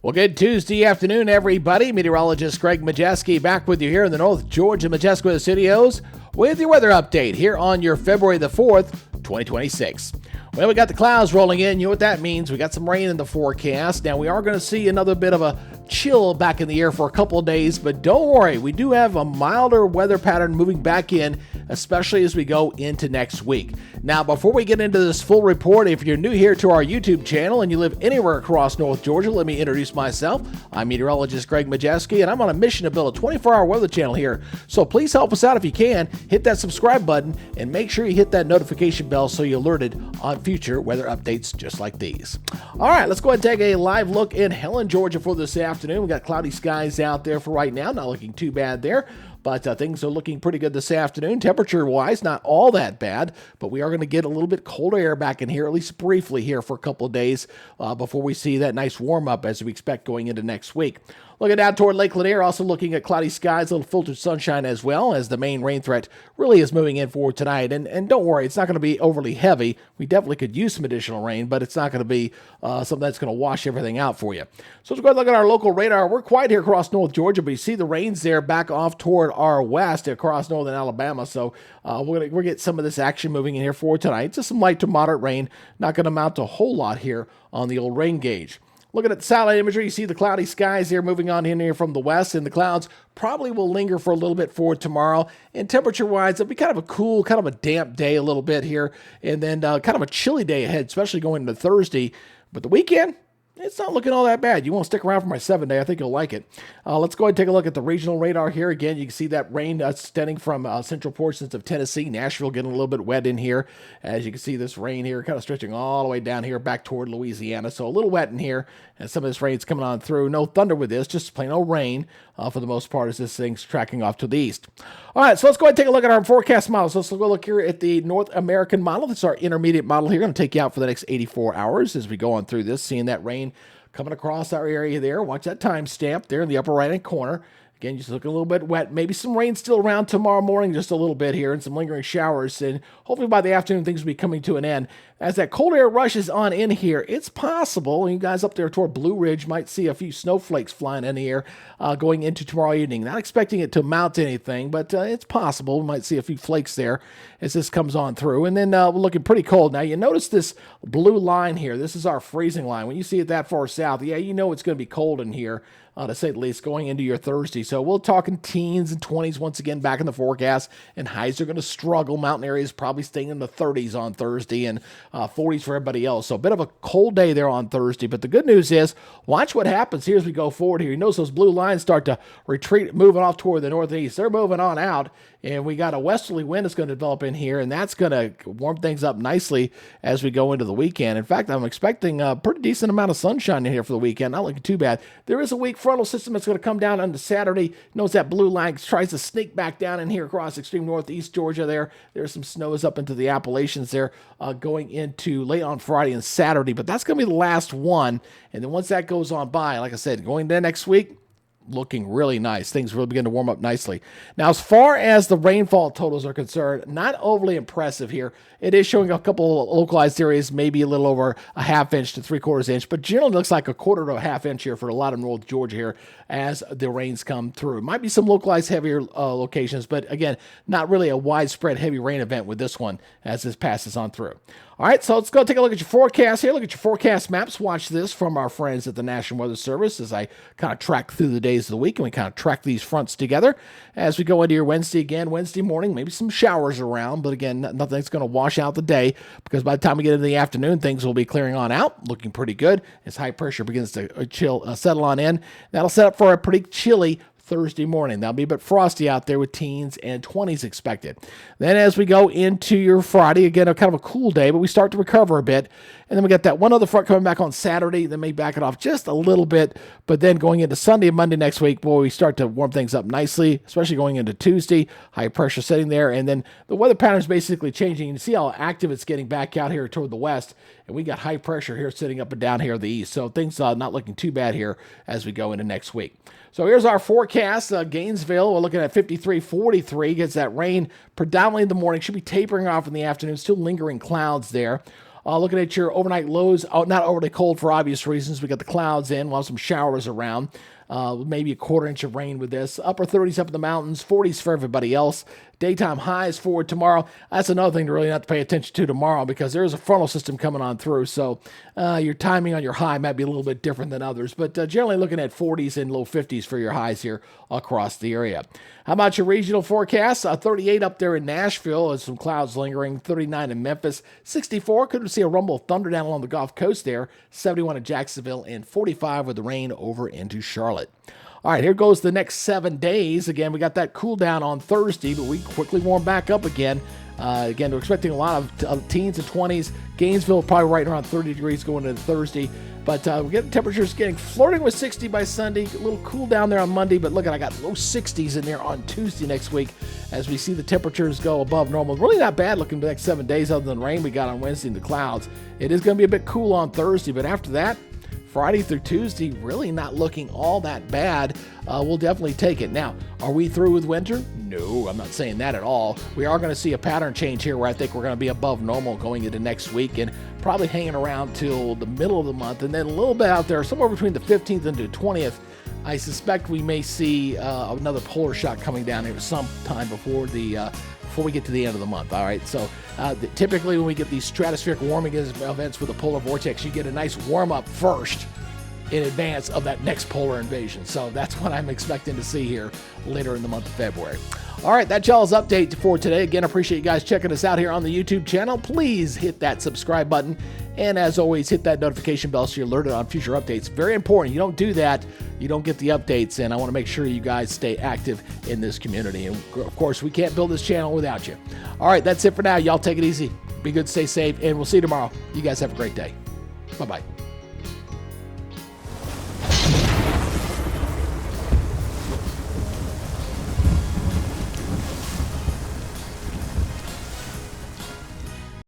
Well, good Tuesday afternoon, everybody. Meteorologist Greg Majewski back with you here in the North Georgia Majestic Weather Studios with your weather update here on your February the 4th, 2026. Well, we got the clouds rolling in. You know what that means. We got some rain in the forecast. Now, we are going to see another bit of a chill back in the air for a couple of days, but don't worry. We do have a milder weather pattern moving back in, especially as we go into next week. Now, before we get into this full report, if you're new here to our YouTube channel and you live anywhere across North Georgia, let me introduce myself. I'm meteorologist Greg Majewski, and I'm on a mission to build a 24-hour weather channel here. So please help us out if you can. Hit that subscribe button and make sure you hit that notification bell so you're alerted on future weather updates just like these. All right, let's go ahead and take a live look in Helen, Georgia for this afternoon. We got cloudy skies out there for right now. Not looking too bad there. But things are looking pretty good this afternoon. Temperature-wise, not all that bad, but we are going to get a little bit colder air back in here, at least briefly here for a couple of days before we see that nice warm-up as we expect going into next week. Looking out toward Lake Lanier, also looking at cloudy skies, a little filtered sunshine as well, as the main rain threat really is moving in for tonight. And don't worry, it's not going to be overly heavy. We definitely could use some additional rain, but it's not going to be something that's going to wash everything out for you. So let's go ahead and look at our local radar. We're quiet here across North Georgia, but you see the rains there back off toward our west across northern Alabama. So we're going to get some of this action moving in here for tonight. Just some light to moderate rain, not going to amount to a whole lot here on the old rain gauge. Looking at the satellite imagery, you see the cloudy skies here moving on in here from the west, and the clouds probably will linger for a little bit for tomorrow. And temperature-wise, it'll be kind of a cool, kind of a damp day a little bit here, and then kind of a chilly day ahead, especially going into Thursday. But the weekend, it's not looking all that bad. You won't stick around for my 7-day. I think you'll like it. Let's go ahead and take a look at the regional radar here. Again, you can see that rain extending from central portions of Tennessee. Nashville getting a little bit wet in here. As you can see, this rain here kind of stretching all the way down here back toward Louisiana. So a little wet in here, and some of this rain's coming on through. No thunder with this, just plain old rain for the most part as this thing's tracking off to the east. All right, so let's go ahead and take a look at our forecast model. So let's go look here at the North American model. This is our intermediate model here. Going to take you out for the next 84 hours as we go on through this, seeing that rain coming across our area there. Watch that timestamp there in the upper right-hand corner. Again, just looking a little bit wet. Maybe some rain still around tomorrow morning, just a little bit here, and some lingering showers. And hopefully by the afternoon, things will be coming to an end. As that cold air rushes on in here, it's possible, and you guys up there toward Blue Ridge might see a few snowflakes flying in the air going into tomorrow evening. Not expecting it to amount to anything, but it's possible. We might see a few flakes there as this comes on through. And then we're looking pretty cold. Now, you notice this blue line here. This is our freezing line. When you see it that far south, yeah, you know it's going to be cold in here. To say the least, going into your Thursday. So we're talking teens and 20s once again back in the forecast, and highs are going to struggle. Mountain areas probably staying in the 30s on Thursday and 40s for everybody else. So a bit of a cold day there on Thursday. But the good news is, watch what happens here as we go forward here. You notice those blue lines start to retreat, moving off toward the northeast. They're moving on out, and we got a westerly wind that's going to develop in here, and that's going to warm things up nicely as we go into the weekend. In fact, I'm expecting a pretty decent amount of sunshine in here for the weekend. Not looking too bad. There is a weak frontal system that's going to come down on Saturday. Notice that blue line tries to sneak back down in here across extreme northeast Georgia there. There's some snows up into the Appalachians there going into late on Friday and Saturday, but that's going to be the last one. And then once that goes on by, like I said, going into next week, looking really nice. Things really begin to warm up nicely. Now, as far as the rainfall totals are concerned, not overly impressive here. It is showing a couple of localized areas, maybe a little over a half inch to 3/4 inch, but generally looks like a quarter to a half inch here for a lot of North Georgia here as the rains come through. Might be some localized heavier locations, but again, not really a widespread heavy rain event with this one as this passes on through. All right, so let's go take a look at your forecast here. Look at your forecast maps. Watch this from our friends at the National Weather Service as I kind of track through the days of the week, and we kind of track these fronts together as we go into your Wednesday again. Wednesday morning, maybe some showers around, but again, nothing's going to wash out the day because by the time we get into the afternoon, things will be clearing on out, looking pretty good as high pressure begins to settle on in. That'll set up for a pretty chilly Thursday morning. That'll be a bit frosty out there with teens and 20s expected. Then as we go into your Friday, again, a kind of a cool day, but we start to recover a bit. And then we got that one other front coming back on Saturday that may back it off just a little bit. But then going into Sunday and Monday next week, boy, we start to warm things up nicely, especially going into Tuesday. High pressure sitting there. And then the weather pattern is basically changing. You can see how active it's getting back out here toward the west. And we got high pressure here sitting up and down here in the east. So things not looking too bad here as we go into next week. So here's our forecast. Gainesville, we're looking at 53-43. Gets that rain predominantly in the morning. Should be tapering off in the afternoon. Still lingering clouds there. Looking at your overnight lows, not overly cold for obvious reasons. We got the clouds in. We'll have some showers around. Maybe a quarter inch of rain with this. Upper 30s up in the mountains, 40s for everybody else. Daytime highs for tomorrow. That's another thing to really not to pay attention to tomorrow because there's a frontal system coming on through. So your timing on your high might be a little bit different than others. But generally looking at 40s and low 50s for your highs here across the area. How about your regional forecasts? 38 up there in Nashville with some clouds lingering. 39 in Memphis. 64. Couldn't see a rumble of thunder down along the Gulf Coast there. 71 in Jacksonville. And 45 with the rain over into Charlotte. All right, here goes the next 7 days. Again, we got that cool down on Thursday, but we quickly warm back up again. Again, we're expecting a lot of teens and 20s. Gainesville probably right around 30 degrees going into Thursday. But we're getting temperatures flirting with 60 by Sunday. A little cool down there on Monday, but look, I got low 60s in there on Tuesday next week as we see the temperatures go above normal. Really not bad looking the next 7 days other than rain we got on Wednesday and the clouds. It is going to be a bit cool on Thursday, but after that, Friday through Tuesday, really not looking all that bad. We'll definitely take it. Now, are we through with winter? No, I'm not saying that at all. We are going to see a pattern change here where I think we're going to be above normal going into next week and probably hanging around till the middle of the month. And then a little bit out there, somewhere between the 15th and the 20th, I suspect we may see another polar shock coming down here sometime before we get to the end of the month. All right, so typically when we get these stratospheric warming events with a polar vortex, you get a nice warm up first in advance of that next polar invasion. So that's what I'm expecting to see here later in the month of February. All right, that's y'all's update for today. Again, I appreciate you guys checking us out here on the YouTube channel. Please hit that subscribe button. And as always, hit that notification bell so you're alerted on future updates. Very important. You don't do that, you don't get the updates. And I want to make sure you guys stay active in this community. And of course, we can't build this channel without you. All right, that's it for now. Y'all take it easy. Be good, stay safe, and we'll see you tomorrow. You guys have a great day. Bye-bye.